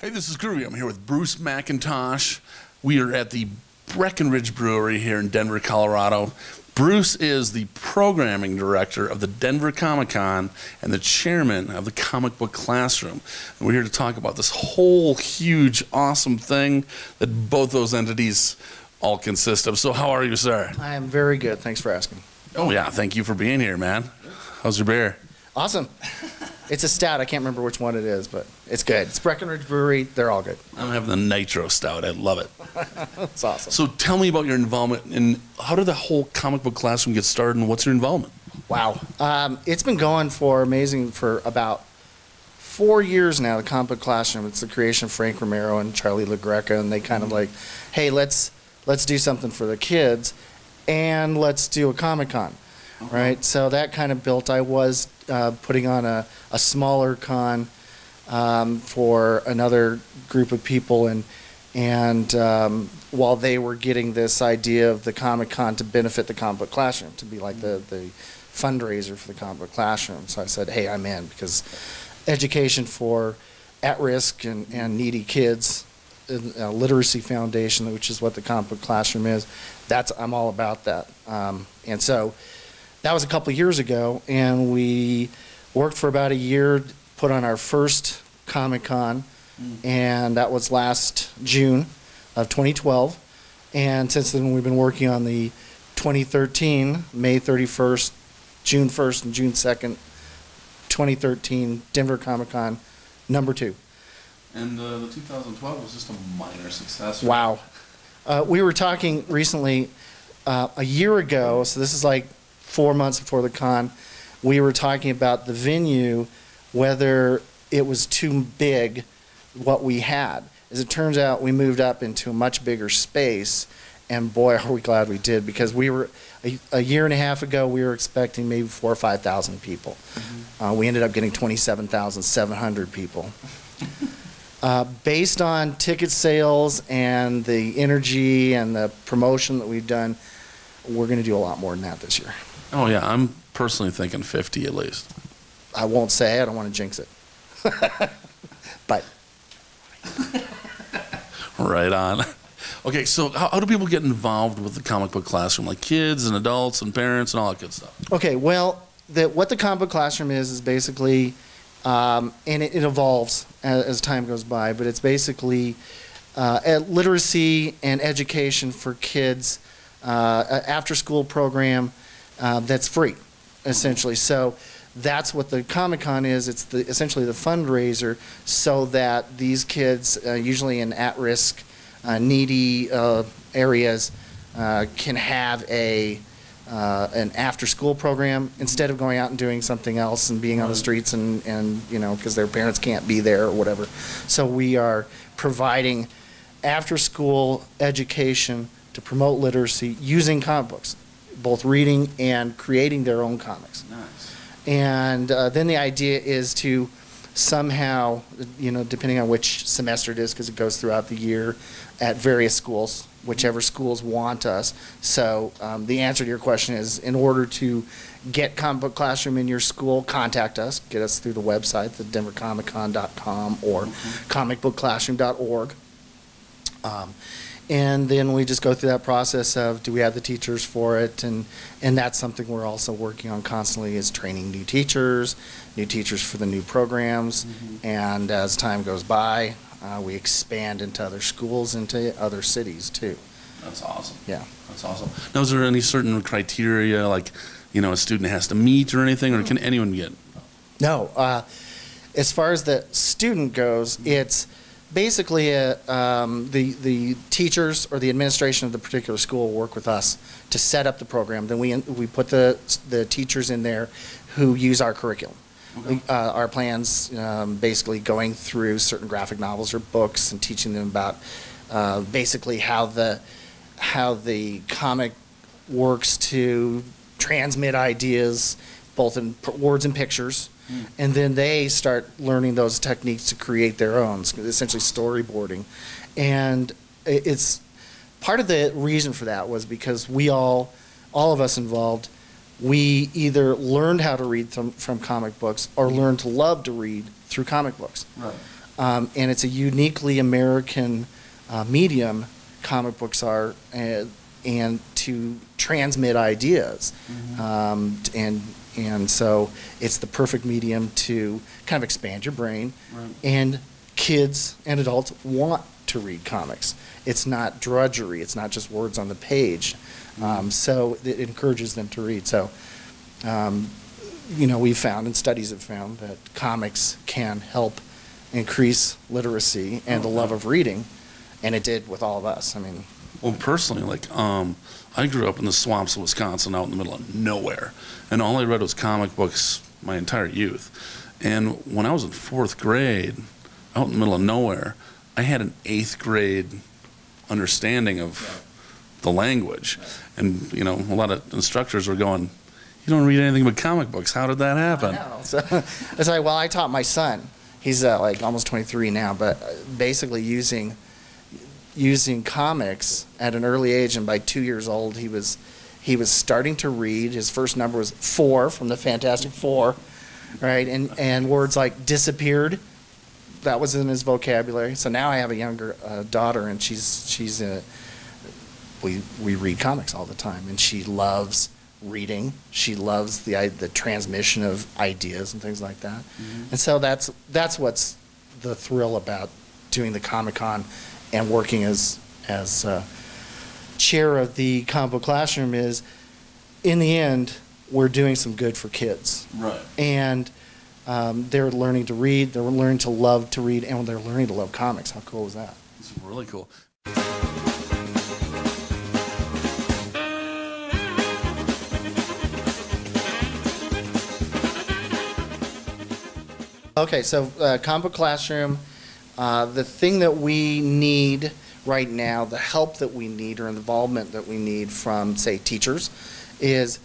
Hey, this is Groovey. I'm here with Bruce MacIntosh. We are at the Breckenridge Brewery here in Denver, Colorado. Bruce is the programming director of the Denver Comic-Con and the chairman of the Comic Book Classroom. And we're here to talk about this whole huge, awesome thing that both those entities all consist of. So how are you, sir? I am very good. Thanks for asking. Oh, yeah. Thank you for being here, man. How's your beer? Awesome. It's a stout. I can't remember which one it is, but it's good. It's Breckenridge Brewery. They're all good. I'm having the Nitro Stout. I love it. It's awesome. So tell me about your involvement and how did the whole Comic Book Classroom get started and what's your involvement? Wow. It's been going for about 4 years now, the Comic Book Classroom. It's the creation of Frank Romero and Charlie LaGreca, and they kind of like, hey, let's do something for the kids, and let's do a Comic-Con. Right, so that kind of built. I was putting on a smaller con for another group of people, and while they were getting this idea of the Comic-Con to benefit the Comic Book Classroom, to be like the fundraiser for the Comic Book Classroom. So I said, hey, I'm in, because education for at-risk and needy kids, a literacy foundation, which is what the Comic Book Classroom is, I'm all about that. And so that was a couple of years ago, and we worked for about a year, put on our first Comic-Con, and that was last June of 2012. And since then, we've been working on the 2013, May 31st, June 1st, and June 2nd, 2013 Denver Comic-Con #2. And the 2012 was just a minor success. Wow. We were talking recently, a year ago, so this is like 4 months before the con, we were talking about the venue, whether it was too big what we had. As it turns out, we moved up into a much bigger space, and boy, are we glad we did, because we were, a year and a half ago, we were expecting maybe 4,000 or 5,000 people. We ended up getting 27,700 people. Based on ticket sales and the energy and the promotion that we've done, we're going to do a lot more than that this year. Oh, yeah. I'm personally thinking 50 at least. I won't say. I don't want to jinx it. But. Right on. Okay, so how do people get involved with the Comic Book Classroom? Like kids and adults and parents and all that good stuff? Okay, well, what the Comic Book Classroom is basically, and it evolves as time goes by, but it's basically literacy and education for kids, after-school program that's free, essentially. So that's what the Comic-Con is. It's essentially the fundraiser so that these kids, usually in at-risk, needy areas, can have an after-school program instead of going out and doing something else and being on the streets and you know, because their parents can't be there or whatever. So we are providing after-school education to promote literacy using comic books, both reading and creating their own comics. Nice. And then the idea is to somehow, you know, depending on which semester it is, because it goes throughout the year, at various schools, whichever schools want us. So the answer to your question is, in order to get Comic Book Classroom in your school, contact us. Get us through the website, the denvercomiccon.com or comicbookclassroom.org. And then we just go through that process of, do we have the teachers for it? And that's something we're also working on constantly, is training new teachers for the new programs. And as time goes by, we expand into other schools, into other cities too. That's awesome. Yeah. That's awesome. Now, is there any certain criteria, like, you know, a student has to meet or anything, or can anyone get? No. As far as the student goes, it's basically the teachers or the administration of the particular school work with us to set up the program. Then we put the teachers in there who use our curriculum. Okay. Our plans basically going through certain graphic novels or books and teaching them about basically how the comic works to transmit ideas both in words and pictures. And then they start learning those techniques to create their own, essentially storyboarding. And it's part of the reason for that was because we all of us involved, we either learned how to read from comic books or learned to love to read through comic books. Right. and it's a uniquely American medium, comic books are, and to transmit ideas. And so it's the perfect medium to kind of expand your brain. Right. And kids and adults want to read comics. It's not drudgery. It's not just words on the page. So it encourages them to read. So, we've found, and studies have found, that comics can help increase literacy and the love of reading, and it did with all of us. I mean, well, personally, I grew up in the swamps of Wisconsin, out in the middle of nowhere, and all I read was comic books my entire youth. And when I was in 4th grade, out in the middle of nowhere, I had an 8th grade understanding of the language. And, a lot of instructors were going, "You don't read anything but comic books. How did that happen?" I know. So it's like, well, I taught my son. He's almost 23 now, but basically using comics at an early age, and by 2 years old, he was starting to read. His first number was 4 from the Fantastic Four, right? And words like disappeared, that was in his vocabulary. So now I have a younger daughter, and we read comics all the time, and she loves reading. She loves the transmission of ideas and things like that. And so that's what's the thrill about doing the Comic-Con and working as chair of the Comic Book Classroom is, in the end, we're doing some good for kids. Right. And they're learning to read, they're learning to love to read, and they're learning to love comics. How cool is that? It's really cool. Okay, so Comic Book Classroom, the thing that we need right now, the help that we need or involvement that we need from, say, teachers, is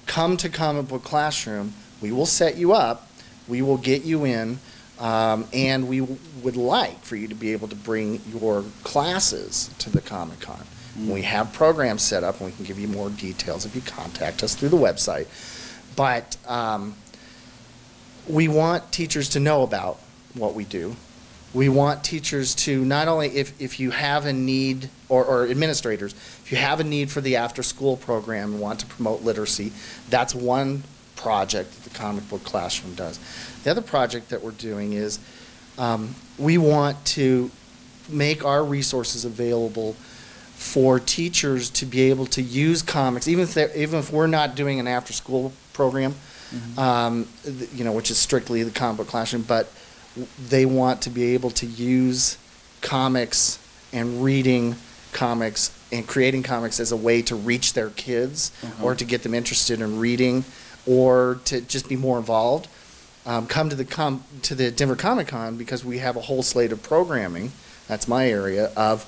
come to Comic Book Classroom. We will set you up. We will get you in, and we would like for you to be able to bring your classes to the Comic-Con. We have programs set up, and we can give you more details if you contact us through the website. But we want teachers to know about what we do. We want teachers to not only, if you have a need, or administrators, if you have a need for the after-school program and want to promote literacy, that's one project that the Comic Book Classroom does. The other project that we're doing is we want to make our resources available for teachers to be able to use comics, even if we're not doing an after-school program, which is strictly the Comic Book Classroom, but they want to be able to use comics and reading comics and creating comics as a way to reach their kids or to get them interested in reading or to just be more involved. Come to the Denver Comic-Con, because we have a whole slate of programming, that's my area, of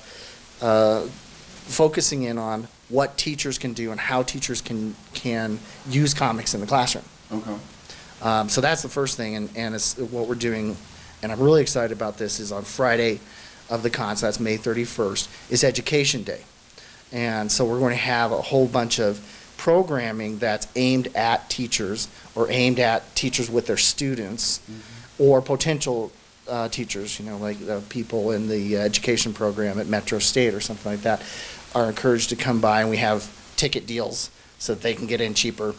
focusing in on what teachers can do and how teachers can use comics in the classroom. Okay. So that's the first thing, and it's what we're doing, and I'm really excited about this, is on Friday of the con, so that's May 31st, is Education Day. And so we're going to have a whole bunch of programming that's aimed at teachers or aimed at teachers with their students or potential teachers, like the people in the education program at Metro State or something like that are encouraged to come by, and we have ticket deals so that they can get in cheaper.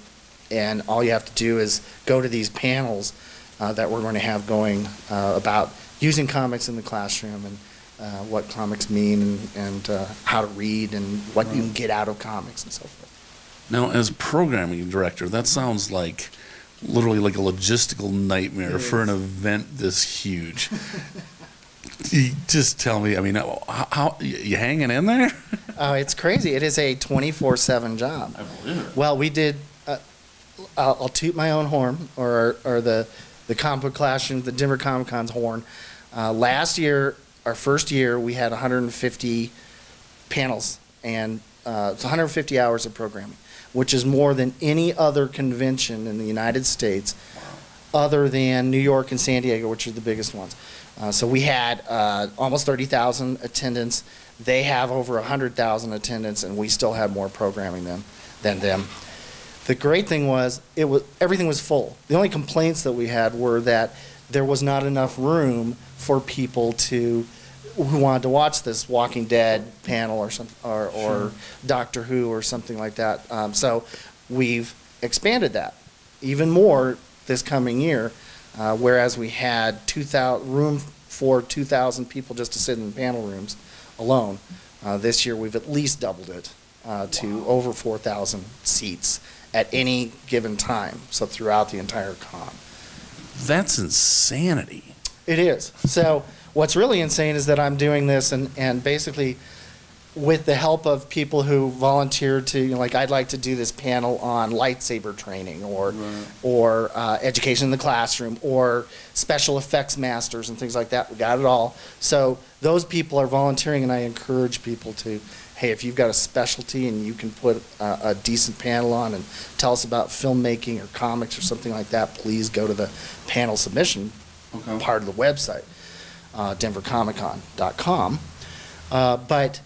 And all you have to do is go to these panels that we're going to have going about using comics in the classroom and what comics mean and how to read and what you can get out of comics and so forth. Now, as programming director, that sounds like literally like a logistical nightmare for an event this huge. You just tell me, how you hanging in there? It's crazy. It is a 24/7 job. I believe it. Well, we did. I'll toot my own horn, or the Comic Book Classroom, the Denver Comic-Con's horn. Last year, our first year, we had 150 panels and it's 150 hours of programming, which is more than any other convention in the United States, other than New York and San Diego, which are the biggest ones. So we had almost 30,000 attendants. They have over 100,000 attendants, and we still had more programming than them. The great thing was, everything was full. The only complaints that we had were that there was not enough room for people who wanted to watch this Walking Dead panel or Sure. Doctor Who or something like that. So we've expanded that even more this coming year, whereas we had room for 2,000 people just to sit in the panel rooms alone. This year we've at least doubled it to over 4,000 seats at any given time, so throughout the entire con. That's insanity. It is. So what's really insane is that I'm doing this and basically with the help of people who volunteered to, like, I'd like to do this panel on lightsaber training or education in the classroom or special effects masters and things like that. We got it all. So those people are volunteering, and I encourage people to, hey, if you've got a specialty and you can put a decent panel on and tell us about filmmaking or comics or something like that, please go to the panel submission part of the website, denvercomiccon.com. But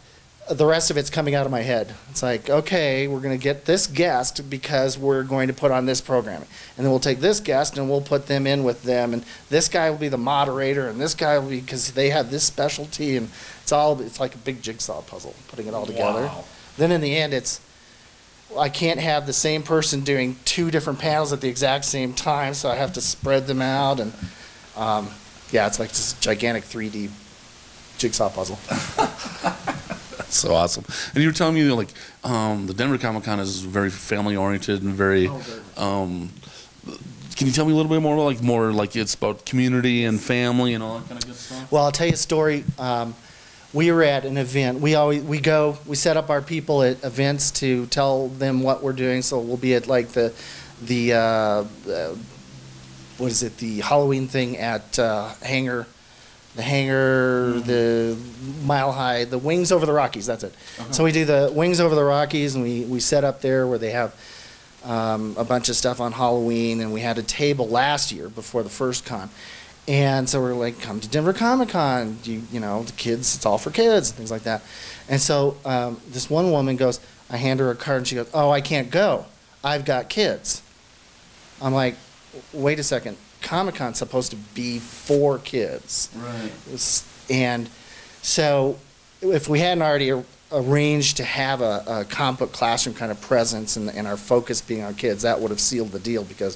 the rest of it's coming out of my head. It's like, okay, we're going to get this guest because we're going to put on this programming. And then we'll take this guest and we'll put them in with them. And this guy will be the moderator, and this guy will be, because they have this specialty. And it's like a big jigsaw puzzle, putting it all together. Wow. Then in the end, I can't have the same person doing 2 different panels at the exact same time, so I have to spread them out. And yeah, it's like this gigantic 3D jigsaw puzzle. That's so awesome. And you were telling me, like, the Denver Comic Con is very family oriented and very. Can you tell me a little bit more like it's about community and family and all that kind of good stuff? Well, I'll tell you a story. We were at an event. We set up our people at events to tell them what we're doing. So we'll be at like the Halloween thing at Hangar. The Mile High, the Wings Over the Rockies, that's it. So we do the Wings Over the Rockies, and we set up there where they have a bunch of stuff on Halloween, and we had a table last year before the first con. And so we're like, come to Denver Comic Con, you know, the kids, it's all for kids, and things like that. And so this one woman goes, I hand her a card, and she goes, oh, I can't go. I've got kids. I'm like, wait a second. Comic-Con's supposed to be for kids. Right. And so if we hadn't already arranged to have a comic book classroom kind of presence and our focus being on kids, that would have sealed the deal, because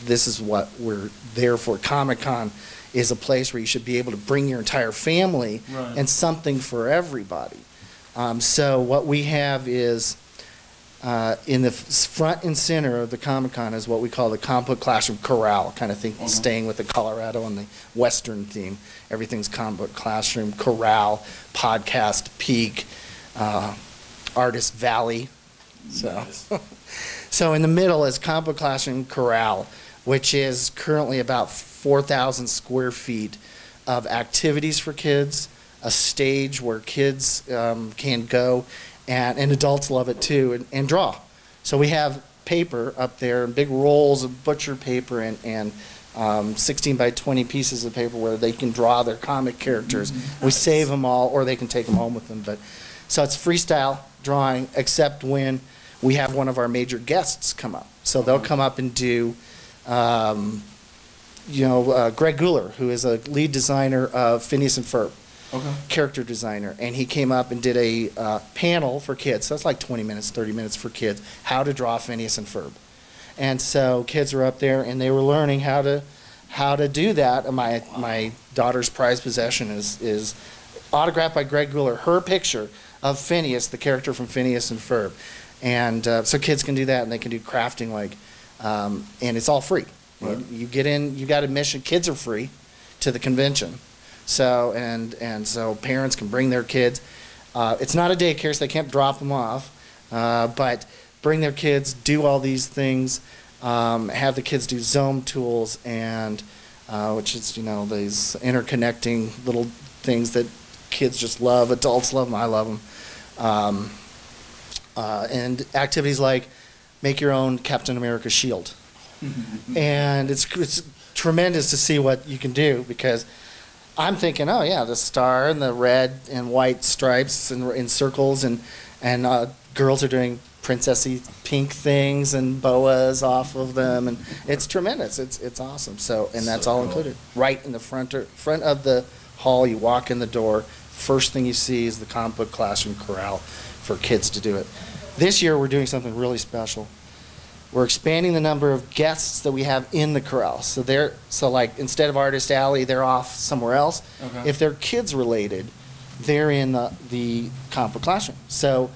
this is what we're there for. Comic-Con is a place where you should be able to bring your entire family and something for everybody. So what we have is in the front and center of the Comic-Con is what we call the comic book classroom corral, kind of thing, staying with the Colorado and the Western theme. Everything's comic book classroom, corral, podcast, peak, artist valley. So in the middle is comic book classroom corral, which is currently about 4,000 square feet of activities for kids, a stage where kids can go, and adults love it too, and draw. So we have paper up there, big rolls of butcher paper and 16 by 20 pieces of paper where they can draw their comic characters. We save them all, or they can take them home with them. So it's freestyle drawing, except when we have one of our major guests come up. So they'll come up and do, Greg Guler, who is a lead designer of Phineas and Ferb. Character designer, and he came up and did a panel for kids. So that's like 20 minutes, 30 minutes for kids, how to draw Phineas and Ferb. And so kids were up there and they were learning how to do that. And my daughter's prized possession is autographed by Greg Guler, her picture of Phineas, the character from Phineas and Ferb. And so kids can do that, and they can do crafting, and it's all free. You get in, you got admission. Kids are free to the convention. So so parents can bring their kids. It's not a daycare, so they can't drop them off. But bring their kids, do all these things, have the kids do Zoom tools, and which is these interconnecting little things that kids just love. Adults love them. I love them. And activities like make your own Captain America shield, and it's tremendous to see what you can do, because I'm thinking, oh yeah, the star and the red and white stripes and in circles, and girls are doing princessy pink things and boas off of them, and it's tremendous. It's awesome. So, and that's all included right in the front of the hall. You walk in the door. First thing you see is the comic book classroom corral for kids to do it. This year we're doing something really special. We're expanding the number of guests that we have in the corral. So like instead of Artist Alley, they're off somewhere else. Okay. If they're kids related, they're in the comic book classroom. So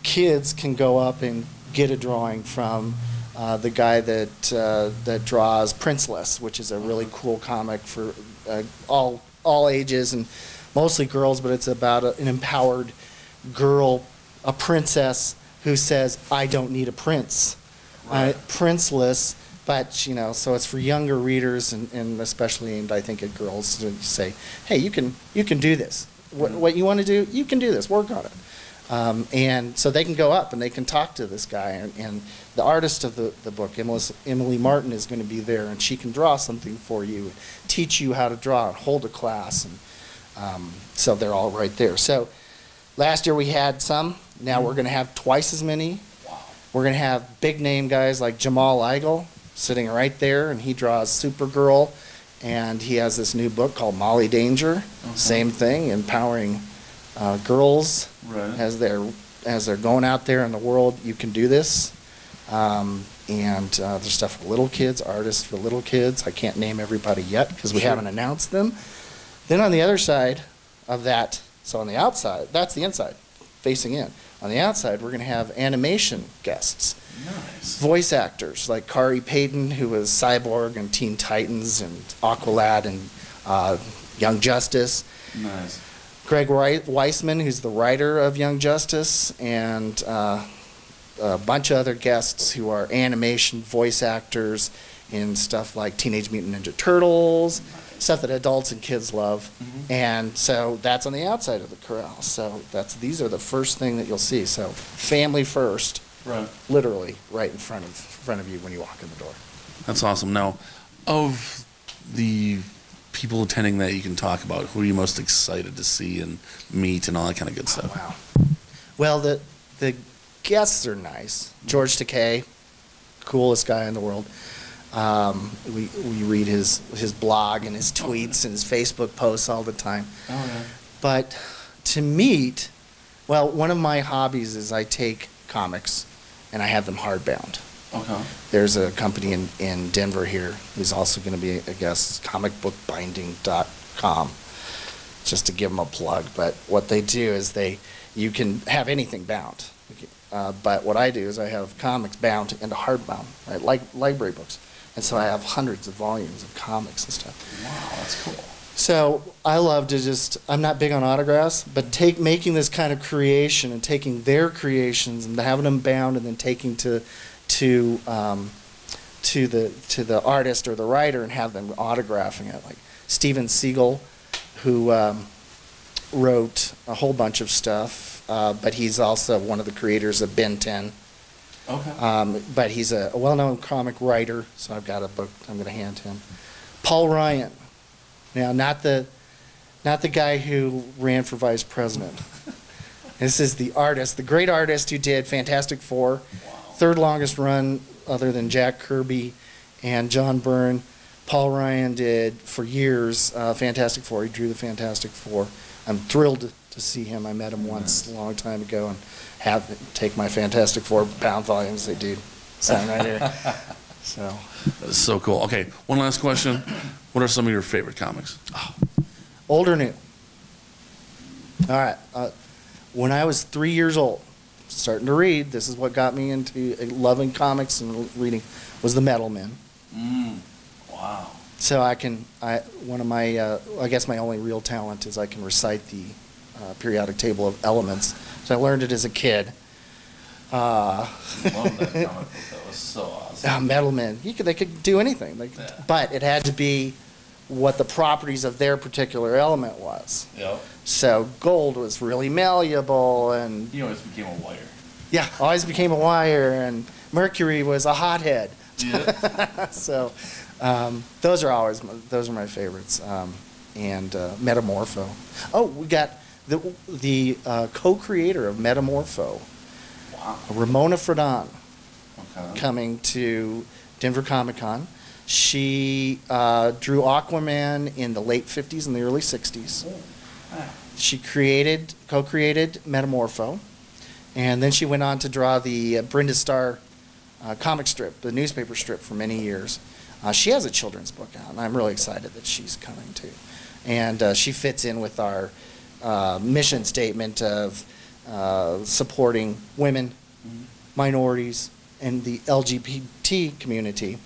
kids can go up and get a drawing from the guy that draws Princeless, which is a really cool comic for all ages and mostly girls, but it's about an empowered girl, a princess who says, "I don't need a prince." Right. Princeless, but you know, so it's for younger readers and especially aimed, I think, at girls to say, "Hey, you can do this. What you want to do, you can do this. Work on it." And so they can go up and they can talk to this guy, and the artist of the book, Emily Martin, is going to be there, and she can draw something for you, teach you how to draw, and hold a class, and so they're all right there. So last year we had some. Now we're going to have twice as many. We're going to have big name guys like Jamal Igle sitting right there, and he draws Supergirl, and he has this new book called Molly Danger. Okay. Same thing, empowering girls as they're going out there in the world. You can do this, and there's stuff for little kids, artists for little kids. I can't name everybody yet because we haven't announced them. Then on the other side of that, so on the outside, that's the inside, facing in. On the outside, we're going to have animation guests. Nice. Voice actors like Kari Payton, who was Cyborg and Teen Titans and Aqualad and Young Justice. Nice. Greg Weisman, who's the writer of Young Justice, and a bunch of other guests who are animation voice actors in stuff like Teenage Mutant Ninja Turtles, stuff that adults and kids love. Mm-hmm. And so that's on the outside of the corral. So these are the first thing that you'll see. So family first, literally right in front of you when you walk in the door. That's awesome. Now, of the people attending that you can talk about, who are you most excited to see and meet and all that kind of good stuff? Wow. Well, the guests are nice. George Takei, coolest guy in the world. We read his blog and his tweets and his Facebook posts all the time. Oh, yeah. But to meet, well, one of my hobbies is I take comics and I have them hardbound. Okay. There's a company in Denver here who's also going to be a guest, comicbookbinding.com, just to give them a plug. But what they do is you can have anything bound. But what I do is I have comics bound into hardbound, right, like library books. And so I have hundreds of volumes of comics and stuff. Wow, that's cool. So I love to I'm not big on autographs, but making this kind of creation and taking their creations and having them bound and then taking to the artist or the writer and have them autographing it. Like Steven Seagal, who wrote a whole bunch of stuff, but he's also one of the creators of Ben 10. Okay. But he's a well-known comic writer, so I've got a book I'm going to hand him. Paul Ryan. Now, not the guy who ran for vice president. This is the artist, the great artist who did Fantastic Four, third longest run other than Jack Kirby and John Byrne. Paul Ryan did for years Fantastic Four. He drew the Fantastic Four. I'm thrilled to see him. I met him once a long time ago and take my Fantastic Four bound volumes. They do sign right here. So that is so cool. Okay, one last question. What are some of your favorite comics? Old or new? All right. When I was 3 years old, starting to read, this is what got me into loving comics and reading, was the Metal Men. Wow. So I guess my only real talent is I can recite the periodic table of elements. So I learned it as a kid. I love that comic book. That was so awesome. Metal Men. They could do anything. But it had to be what the properties of their particular element was. Yep. So gold was really malleable, and he always became a wire. Yeah, always became a wire, and Mercury was a hothead. Yeah. So those are my favorites. And Metamorpho. Oh, we got the co-creator of Metamorpho. Ramona Fradon, Okay. coming to Denver Comic-Con. She drew Aquaman in the late 50s and the early 60s. She co-created Metamorpho, and then she went on to draw the Brenda Starr comic strip, the newspaper strip, for many years. She has a children's book out, and I'm really excited that she's coming too. And she fits in with our mission statement of supporting women, minorities, and the LGBT community.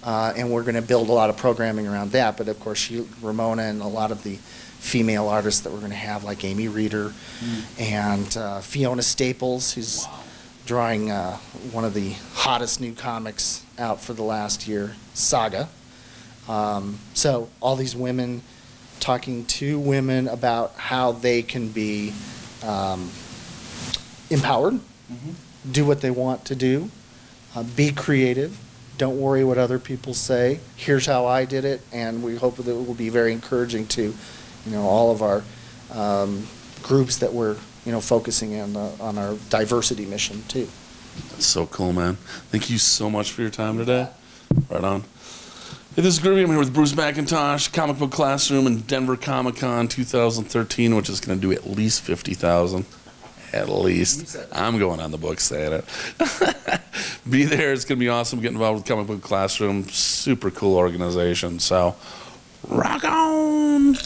And we're going to build a lot of programming around that. But of course, Ramona and a lot of the female artists that we're going to have, like Amy Reeder and Fiona Staples, who's drawing one of the hottest new comics out for the last year, Saga. So all these women talking to women about how they can be empowered, do what they want to do, be creative, don't worry what other people say. Here's how I did it, and we hope that it will be very encouraging to, all of our groups that we're, focusing on our diversity mission too. That's so cool, man. Thank you so much for your time today. Right on. Hey, this is Groovey. I'm here with Bruce MacIntosh, Comic Book Classroom in Denver Comic-Con 2013, which is going to do at least 50,000. At least. I'm going on the book saying it. Be there. It's going to be awesome. Get involved with Comic Book Classroom. Super cool organization. So, rock on!